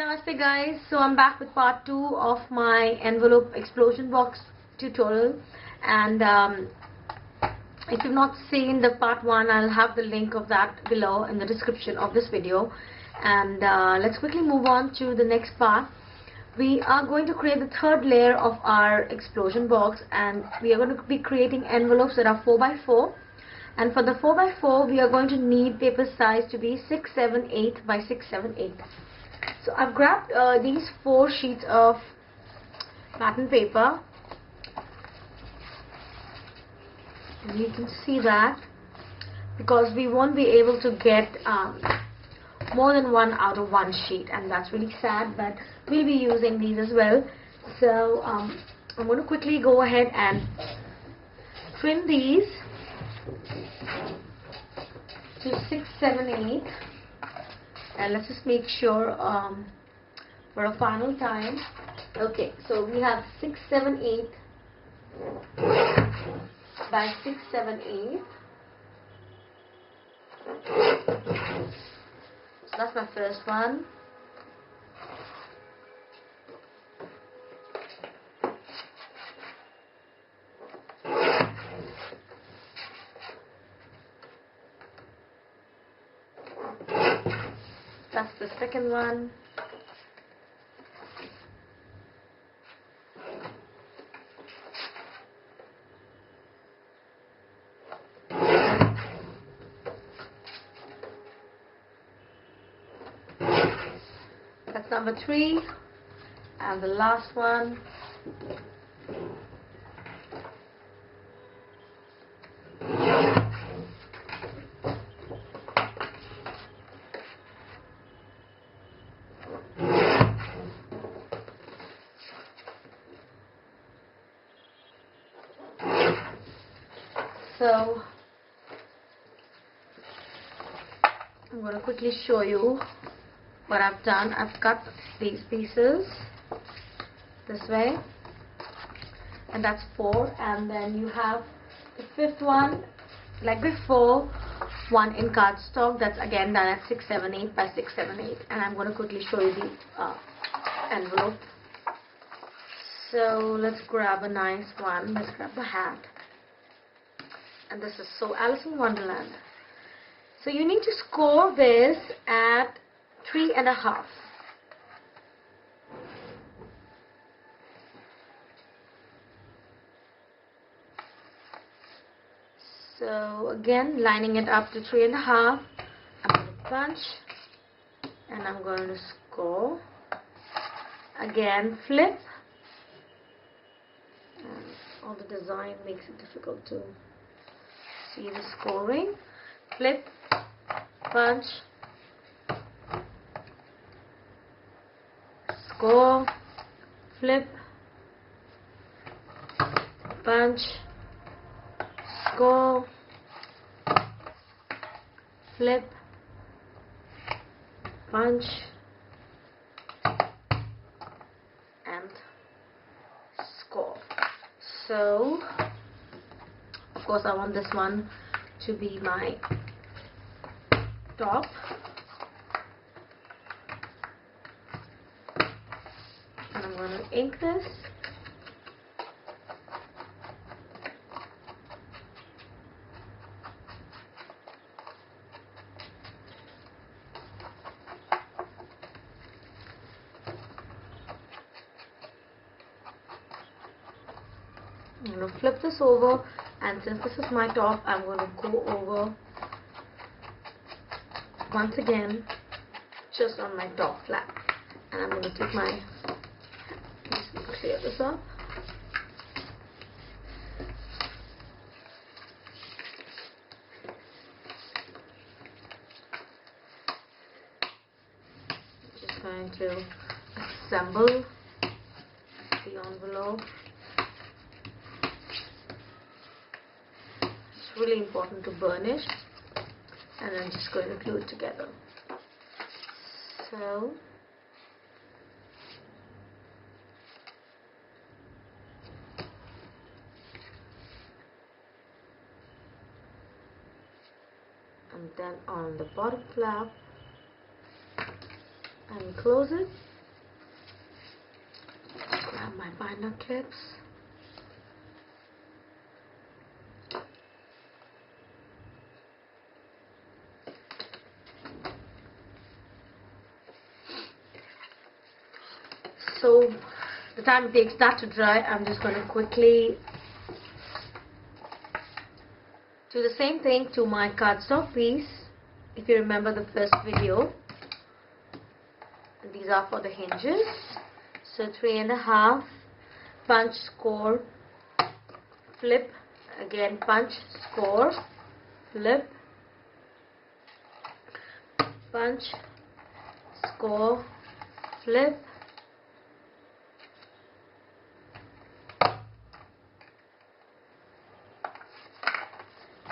Namaste guys, so I'm back with part 2 of my envelope explosion box tutorial, and if you've not seen the part 1, I'll have the link of that below in the description of this video. And let's quickly move on to the next part. We are going to create the third layer of our explosion box, and we are going to be creating envelopes that are 4x4. And for the 4x4 we are going to need paper size to be 678 by 678. So I've grabbed these 4 sheets of pattern paper, and you can see that because we won't be able to get more than one out of one sheet, and that's really sad, but we'll be using these as well. So I'm going to quickly go ahead and trim these to 6, 7, 8. And let's just make sure for a final time. Okay, so we have 6, 7, 8 by 6, 7, 8. So that's my first one. That's the second one. That's number 3. And the last one. So I'm going to quickly show you what I've done. I've cut these pieces this way, and that's 4, and then you have the 5th one like before, one in cardstock, that's again done at 6, 7, 8 by 6, 7, 8, and I'm going to quickly show you the envelope. So let's grab a nice one. Let's grab the hat. And this is so Alice in Wonderland. So you need to score this at 3.5. So again, lining it up to 3.5. I'm going to punch, and I'm going to score. Again, flip. And all the design makes it difficult to see the scoring. Flip, punch, score, flip, punch, score, flip, punch, and score. So of course I want this one to be my top, and I'm going to ink this. I'm going to flip this over, and since this is my top, I'm going to go over once again just on my top flap, and I'm going to take my, just clear this up. Just going to assemble the envelope. It's really important to burnish, and I'm just going to glue it together. So and then on the bottom flap and close it. and my binder clips. So the time it takes that to dry, I'm just going to quickly do the same thing to my cardstock piece. If you remember the first video, these are for the hinges. So 3.5, punch, score, flip, again punch, score, flip, punch, score, flip.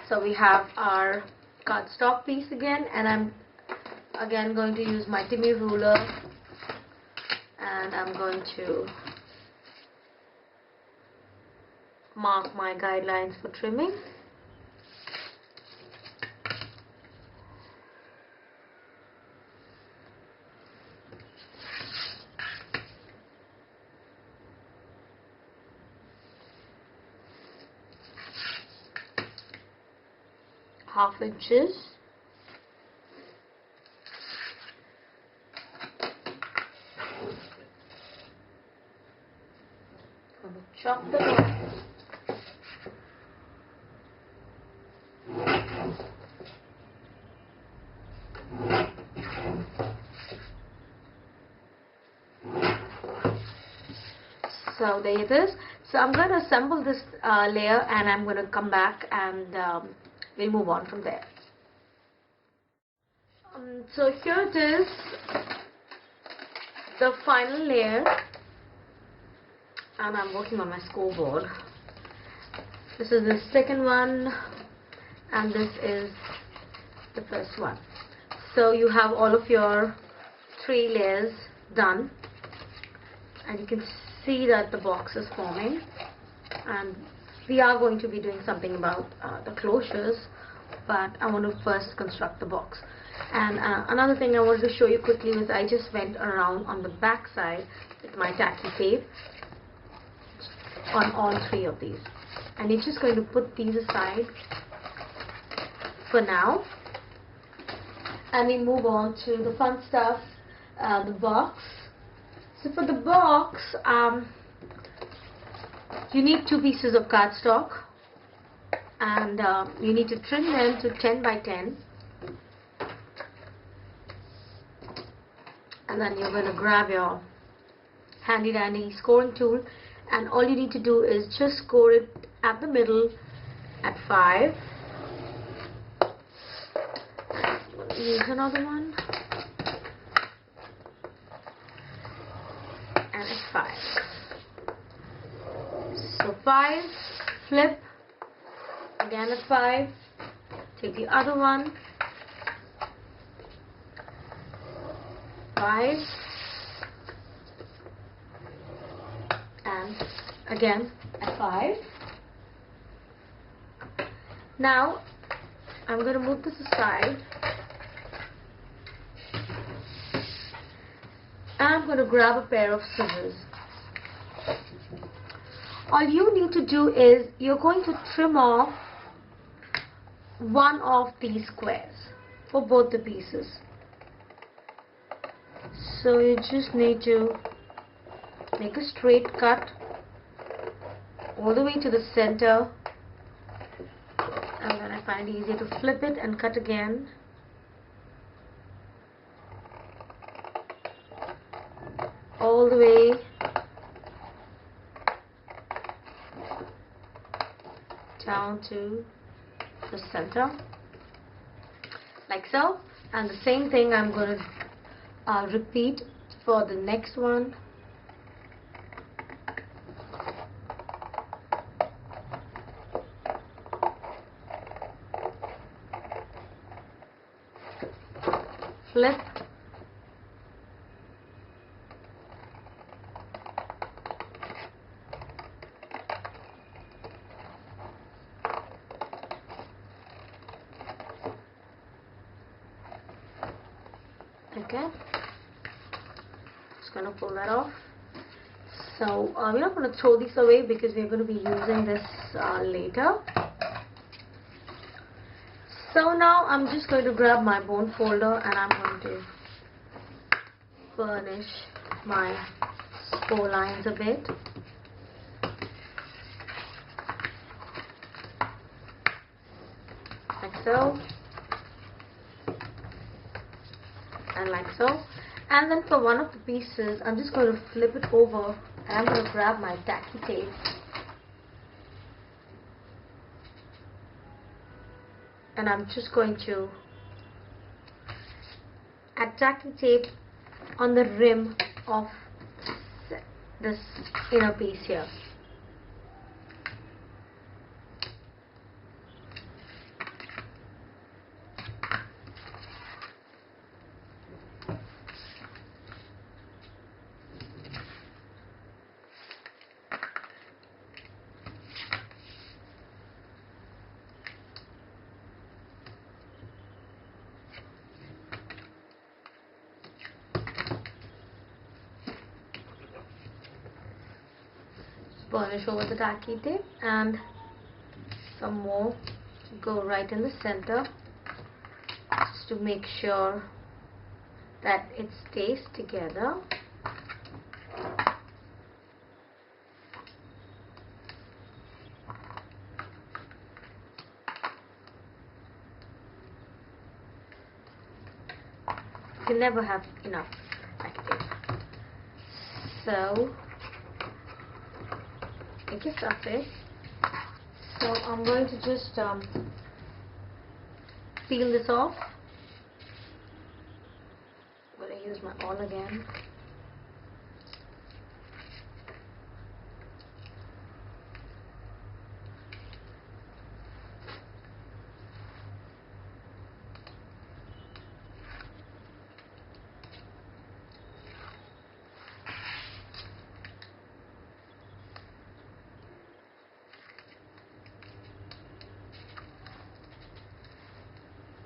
So we have our cardstock piece again, and I'm again going to use my Timmy ruler, and I'm going to mark my guidelines for trimming. Half inches. I'm going to chop them off. So there it is. So I'm going to assemble this layer, and I'm going to come back and we'll move on from there. So here it is, the final layer, and I'm working on my scoreboard. This is the second one, and this is the first one. So you have all of your 3 layers done, and you can see that the box is forming, and we are going to be doing something about the closures, but I want to first construct the box. And another thing I wanted to show you quickly was I just went around on the back side with my tacky tape on all 3 of these, and you're just going to put these aside for now, and we move on to the fun stuff, the box. So for the box, you need 2 pieces of cardstock, and you need to trim them to 10 by 10, and then you're going to grab your handy dandy scoring tool, and all you need to do is just score it at the middle at 5. Use another one, and at 5. So 5, flip, again at 5, take the other one, 5, and again at 5. Now I'm going to move this aside, and I'm going to grab a pair of scissors. All you need to do is you're going to trim off one of these squares for both the pieces. So you just need to make a straight cut all the way to the center, and then I find it easier to flip it and cut again. All the way down to the center, like so. And the same thing I'm going to repeat for the next one. Flip, okay, just going to pull that off. So we're not going to throw these away because we're going to be using this later. So now I'm just going to grab my bone folder and I'm going to burnish my spore lines a bit. Like so. And like so. And then for one of the pieces, I'm just going to flip it over and I'm going to grab my tacky tape. And I'm just going to add tacky tape on the rim of this inner piece here. Burnish over the tacky tape and some more go right in the center just to make sure that it stays together. You can never have enough tacky tape. So make a surface. So I'm going to just peel this off. I'm going to use my awl again.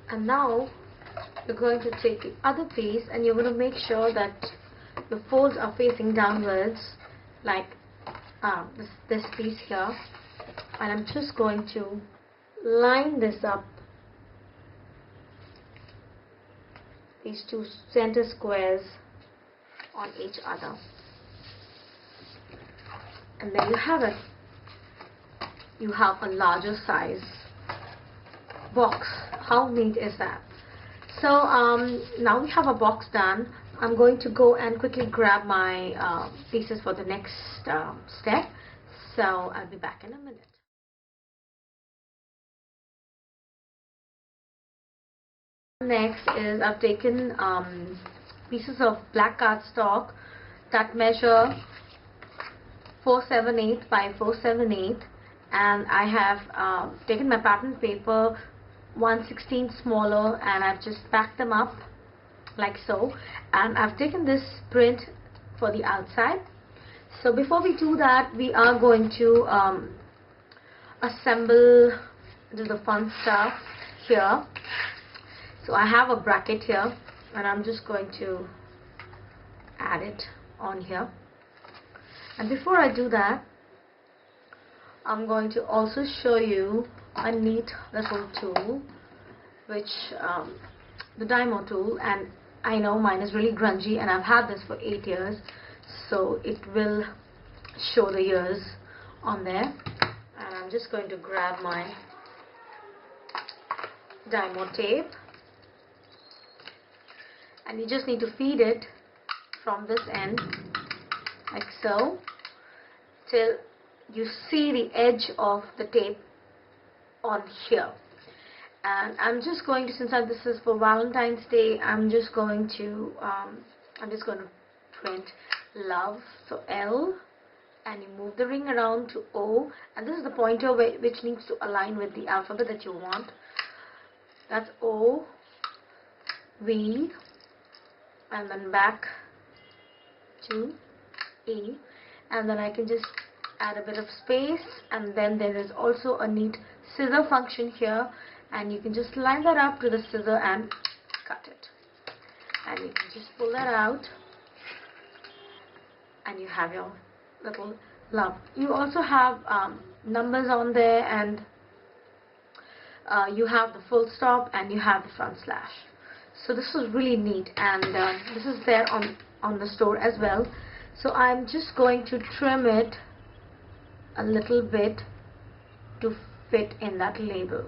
And now you're going to take the other piece and you're going to make sure that the folds are facing downwards, like this piece here. And I'm just going to line this up, these two center squares on each other. And there you have it. You have a larger size box. How neat is that? So now we have a box done. I'm going to go and quickly grab my pieces for the next step. So I'll be back in a minute. Next is I've taken pieces of black cardstock that measure 478 by 478, and I have taken my pattern paper 1/16 smaller and I've just packed them up like so, and I've taken this print for the outside. So before we do that, we are going to assemble, do the fun stuff here. So I have a bracket here and I'm just going to add it on here. And before I do that, I'm going to also show you a neat little tool, which the DYMO tool, and I know mine is really grungy and I've had this for 8 years, so it will show the years on there. And I'm just going to grab my DYMO tape, and you just need to feed it from this end like so till you see the edge of the tape on here. And I'm just going to, since this is for Valentine's Day, I'm just going to print love, so L, and you move the ring around to O, and this is the pointer which needs to align with the alphabet that you want. That's O, V, and then back to E, and then I can just add a bit of space, and then there is also a neat scissor function here, and you can just line that up to the scissor and cut it, and you can just pull that out and you have your little love. You also have numbers on there, and you have the full stop and you have the front slash. So this is really neat, and this is there on the store as well. So I'm just going to trim it a little bit to fit in that label,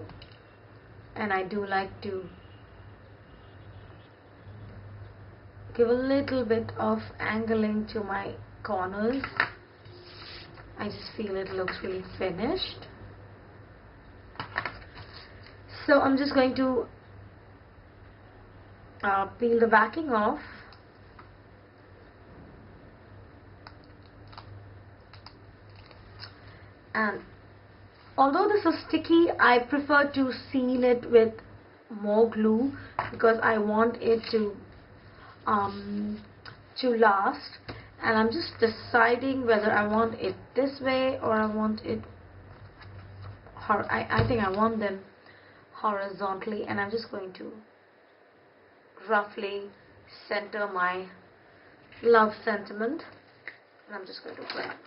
and I do like to give a little bit of angling to my corners. I just feel it looks really finished. So I'm just going to peel the backing off. And although this is sticky, I prefer to seal it with more glue because I want it to last. And I'm just deciding whether I want it this way or I want it I think I want them horizontally, and I'm just going to roughly center my love sentiment, and I'm just going to grab.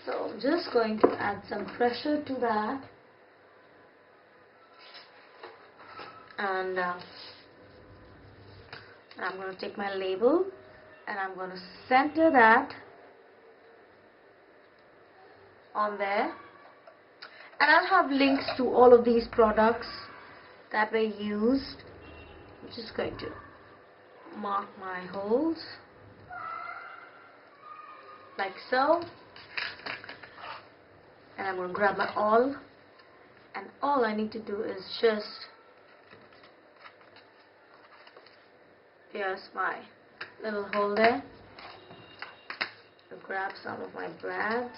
So I'm just going to add some pressure to that, and I'm going to take my label and I'm going to center that on there. And I'll have links to all of these products that were used. I'm just going to mark my holes like so, and I'm going to grab my awl, and all I need to do is just pierce my little hole there. I'll grab some of my brads.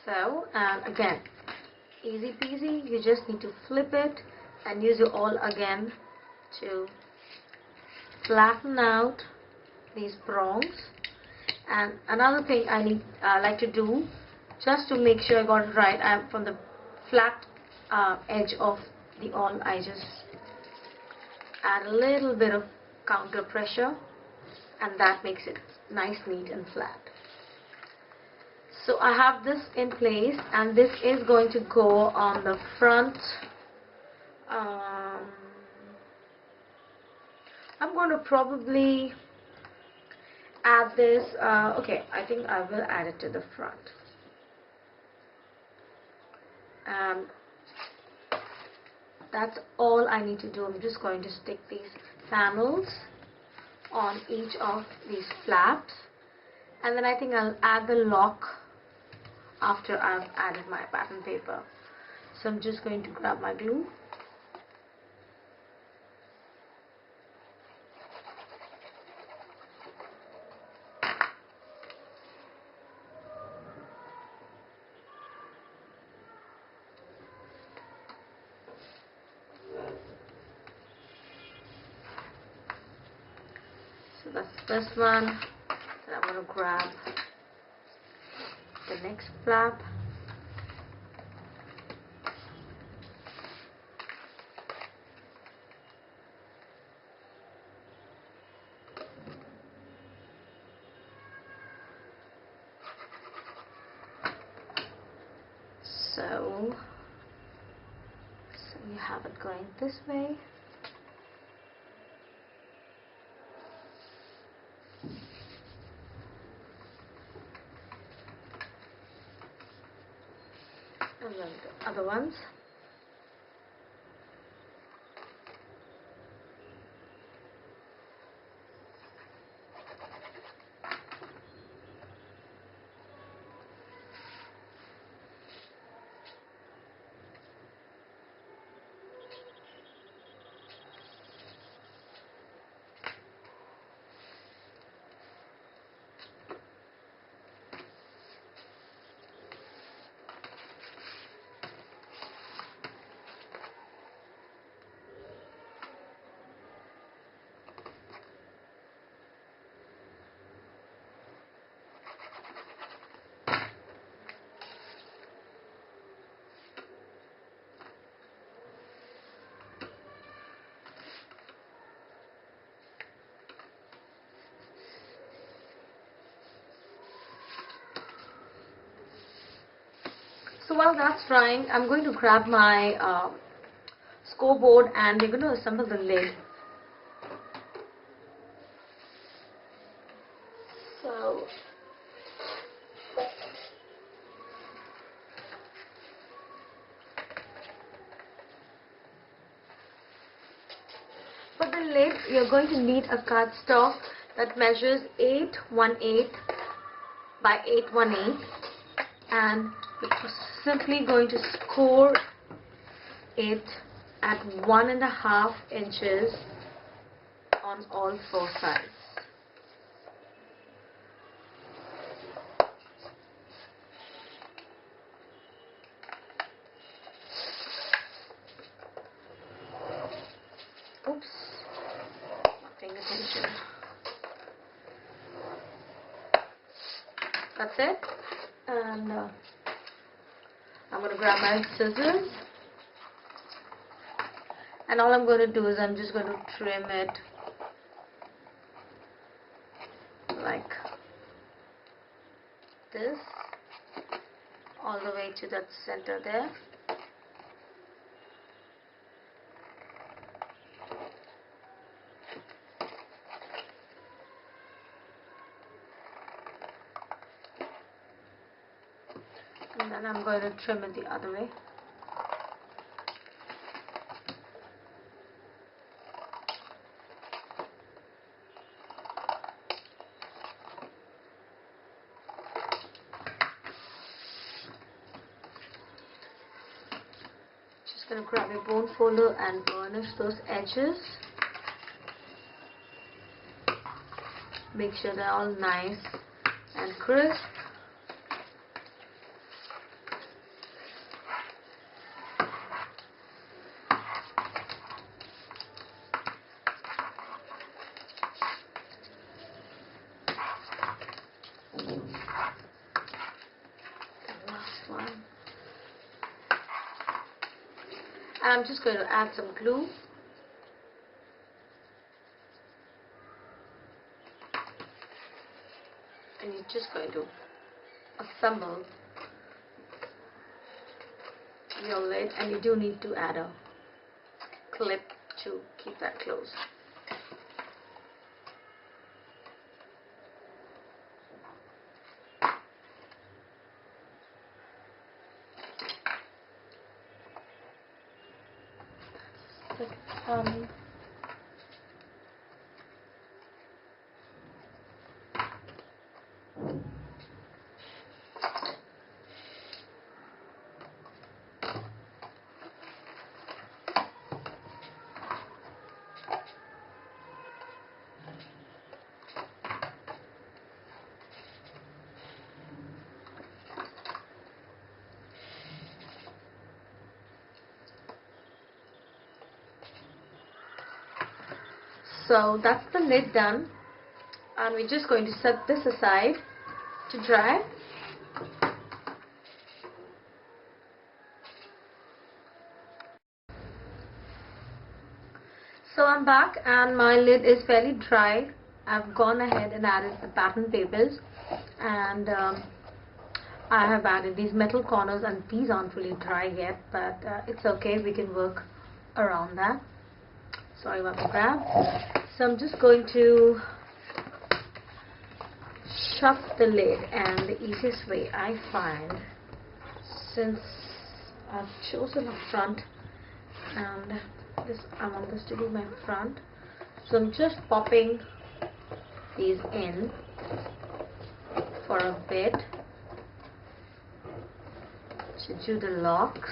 So, and again, easy peasy, you just need to flip it and use your awl again to flatten out these prongs. And another thing I like to do, just to make sure I got it right, I'm from the flat edge of the awl, I just add a little bit of counter pressure, and that makes it nice, neat and flat. So I have this in place, and this is going to go on the front. I'm going to probably add this. Okay, I think I will add it to the front. And that's all I need to do. I'm just going to stick these panels on each of these flaps, and then I think I'll add the lock after I've added my pattern paper. So I'm just going to grab my glue. So that's this one. Then I'm going to grab the next flap. So you have it going this way. And then the other ones. So while that's drying, I'm going to grab my scoreboard and we're going to assemble the lid. So for the lid, you're going to need a cardstock that measures 818 by 818, and we're simply going to score it at 1.5 inches on all 4 sides. Oops, not paying attention. That's it. And I'm going to grab my scissors. And all I'm going to do is I'm just going to trim it like this, all the way to that center there. And then I'm going to trim it the other way. Just going to grab a bone folder and burnish those edges. Make sure they're all nice and crisp. I'm just going to add some glue. And you're just going to assemble your lid, and you do need to add a clip to keep that closed. So that's the lid done, and we're just going to set this aside to dry. So I'm back and my lid is fairly dry. I've gone ahead and added the pattern papers, and I have added these metal corners, and these aren't really dry yet, but it's okay, we can work around that. Sorry about the grab. So I'm just going to shut the lid, and the easiest way I find, since I've chosen a front and I want this to be my front, so I'm just popping these in for a bit to do the locks.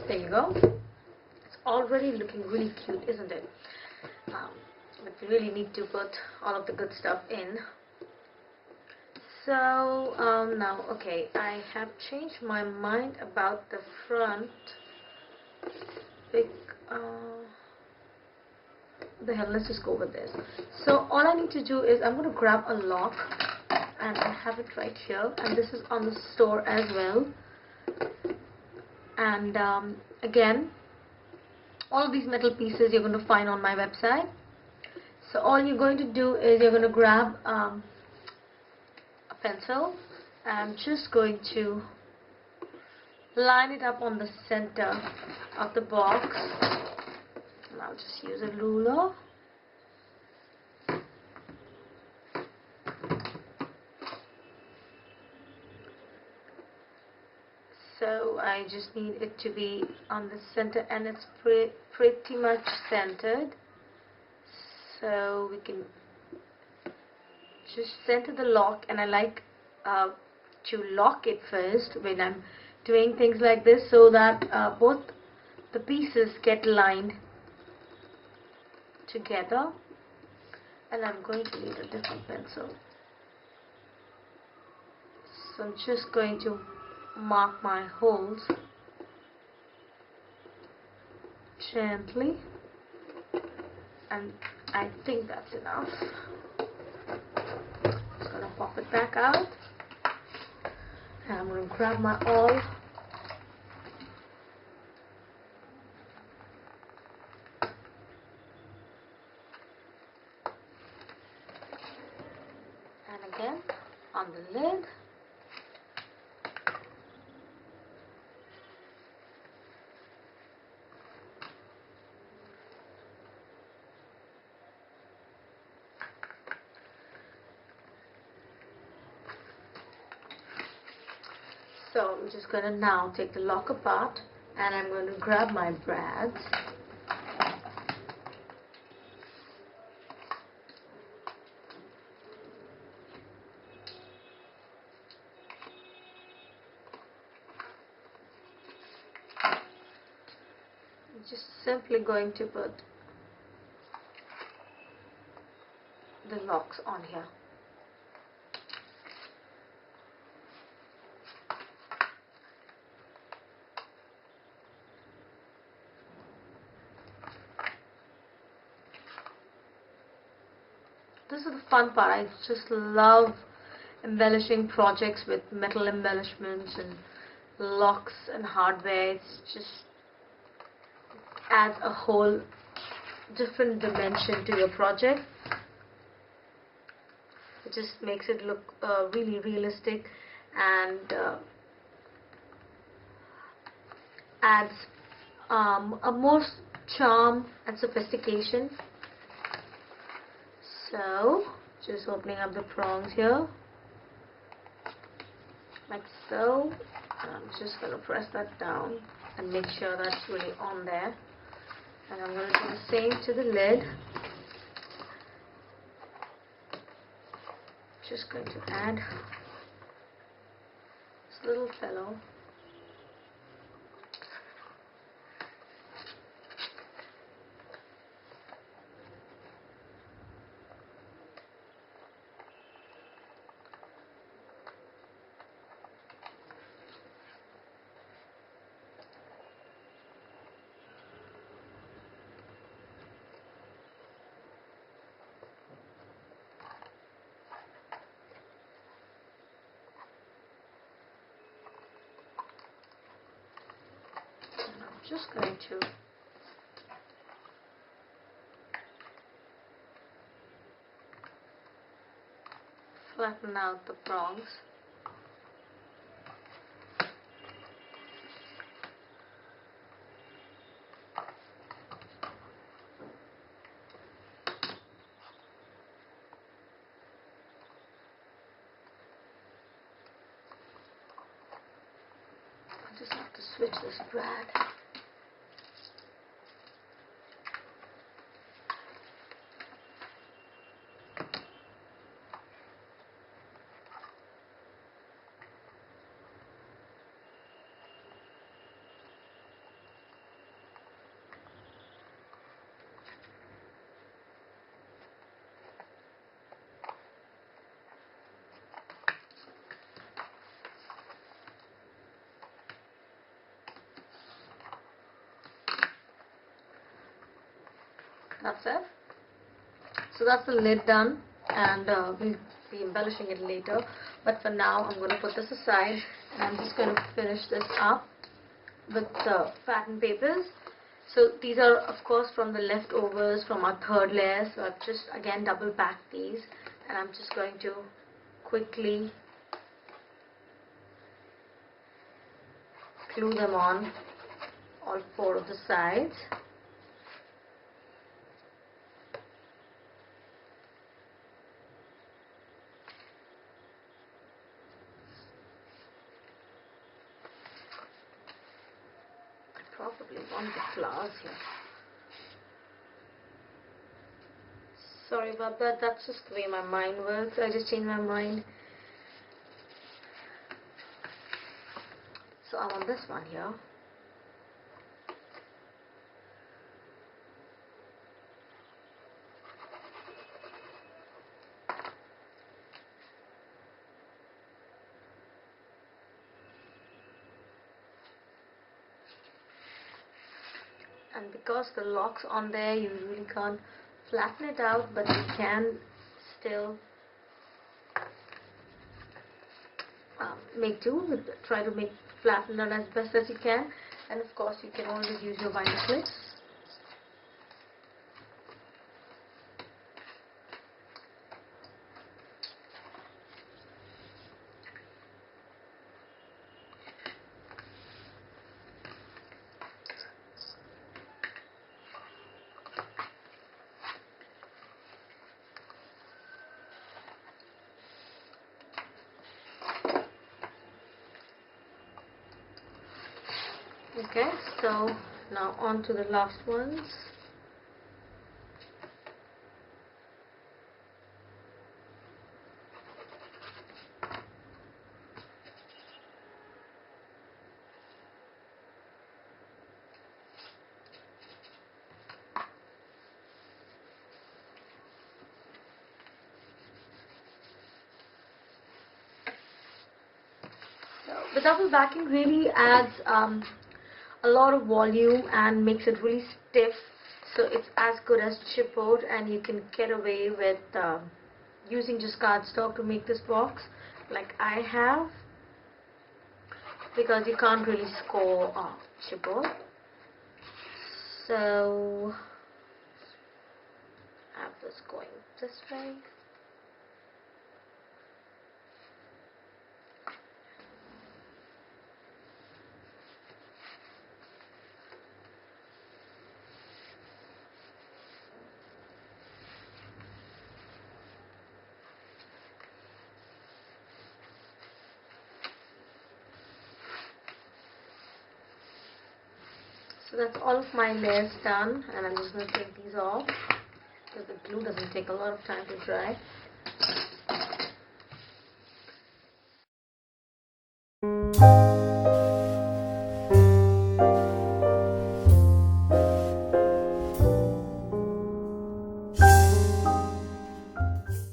There you go. It's already looking really cute, isn't it? But we really need to put all of the good stuff in. So now, okay, I have changed my mind about the front. The hell, let's just go with this. So all I need to do is I'm going to grab a lock, and I have it right here, and this is on the store as well. And again, all of these metal pieces you're going to find on my website. So all you're going to do is you're going to grab a pencil, and I'm just going to line it up on the center of the box, and I'll just use a ruler. So I just need it to be on the center, and it's pretty much centered. So we can just center the lock, and I like to lock it first when I'm doing things like this, so that both the pieces get lined together. And I'm going to need a different pencil, so I'm just going to mark my holes gently, and I think that's enough. Just gonna pop it back out, and I'm gonna grab my awl, and again on the lid. So I'm just going to now take the lock apart, and I'm going to grab my brads. I'm just simply going to put the locks on here. This is the fun part. I just love embellishing projects with metal embellishments and locks and hardware. It just adds a whole different dimension to your project. It just makes it look really realistic, and adds a more charm and sophistication. So just opening up the prongs here like so, and I'm just going to press that down and make sure that's really on there, and I'm going to do the same to the lid. Just going to add this little fellow. Just going to flatten out the prongs. I just have to switch this brad. That's it. So that's the lid done, and we'll be embellishing it later. But for now, I'm going to put this aside, and I'm just going to finish this up with the pattern papers. So these are of course from the leftovers from our third layer, so I've just again double backed these, and I'm just going to quickly glue them on all 4 of the sides. I probably want the flowers here. Sorry about that, that's just the way my mind works. I just changed my mind. So I want this one here. And because the lock's on there, you really can't flatten it out, but you can still try to flatten it as best as you can. And of course you can always use your binder clips. Okay, so now on to the last ones. So the double backing really adds a lot of volume and makes it really stiff, so it's as good as chipboard, and you can get away with using just cardstock to make this box like I have, because you can't really score chipboard. So I have this going this way. So that's all of my layers done, and I'm just going to take these off because the glue doesn't take a lot of time to dry.